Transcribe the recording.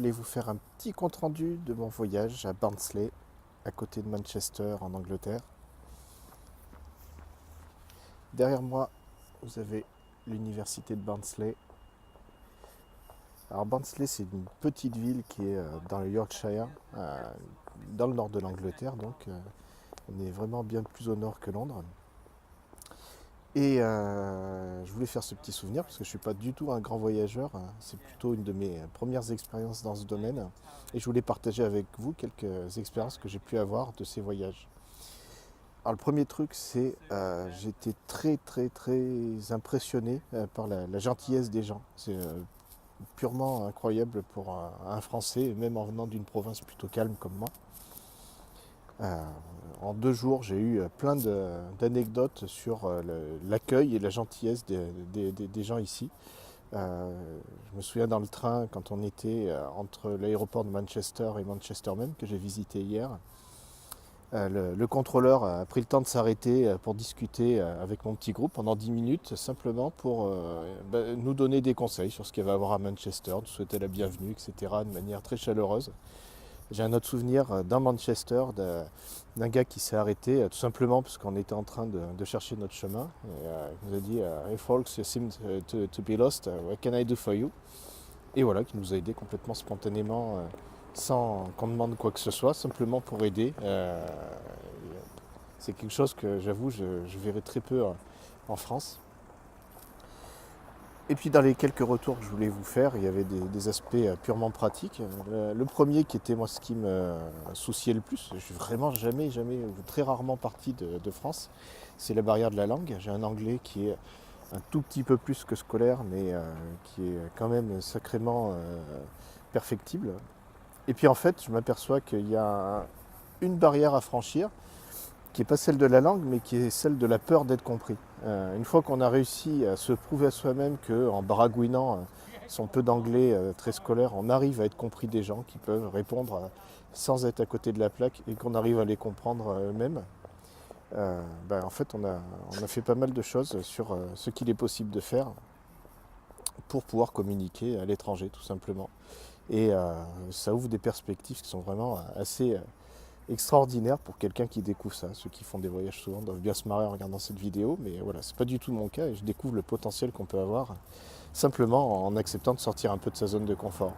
voulais vous faire un petit compte-rendu de mon voyage à Barnsley, à côté de Manchester, en Angleterre. Derrière moi, vous avez l'université de Barnsley. Alors Barnsley, c'est une petite ville qui est dans le Yorkshire, dans le nord de l'Angleterre, donc on est vraiment bien plus au nord que Londres. Et je voulais faire ce petit souvenir parce que je ne suis pas du tout un grand voyageur. C'est plutôt une de mes premières expériences dans ce domaine. Et je voulais partager avec vous quelques expériences que j'ai pu avoir de ces voyages. Alors le premier truc, c'est j'étais très impressionné par la gentillesse des gens. C'est purement incroyable pour un Français, même en venant d'une province plutôt calme comme moi. Euh, En 2 jours, j'ai eu plein d'anecdotes sur l'accueil et la gentillesse des gens ici. Je me souviens dans le train, quand on était entre l'aéroport de Manchester et Manchester même, que j'ai visité hier, le contrôleur a pris le temps de s'arrêter pour discuter avec mon petit groupe pendant 10 minutes, simplement pour nous donner des conseils sur ce qu'il va y avoir à Manchester, nous souhaiter la bienvenue, etc., de manière très chaleureuse. J'ai un autre souvenir dans Manchester d'un gars qui s'est arrêté tout simplement parce qu'on était en train de chercher notre chemin. Et, il nous a dit Hey folks, you seem to be lost, what can I do for you? Et voilà, qui nous a aidé complètement spontanément, sans qu'on demande quoi que ce soit, simplement pour aider. C'est quelque chose que j'avoue, je verrai très peu en France. Et puis dans les quelques retours que je voulais vous faire, il y avait des aspects purement pratiques. Le premier qui était moi ce qui me souciait le plus, je suis vraiment jamais, très rarement parti de France, c'est la barrière de la langue. J'ai un anglais qui est un tout petit peu plus que scolaire, mais qui est quand même sacrément perfectible. Et puis en fait, je m'aperçois qu'il y a une barrière à franchir, qui n'est pas celle de la langue, mais qui est celle de la peur d'être compris. Une fois qu'on a réussi à se prouver à soi-même qu'en baragouinant son peu d'anglais très scolaire, on arrive à être compris des gens qui peuvent répondre sans être à côté de la plaque et qu'on arrive à les comprendre eux-mêmes, en fait on a fait pas mal de choses sur ce qu'il est possible de faire pour pouvoir communiquer à l'étranger tout simplement. Et ça ouvre des perspectives qui sont vraiment assez extraordinaire pour quelqu'un qui découvre ça. Ceux qui font des voyages souvent doivent bien se marrer en regardant cette vidéo, mais voilà, c'est pas du tout mon cas et je découvre le potentiel qu'on peut avoir simplement en acceptant de sortir un peu de sa zone de confort.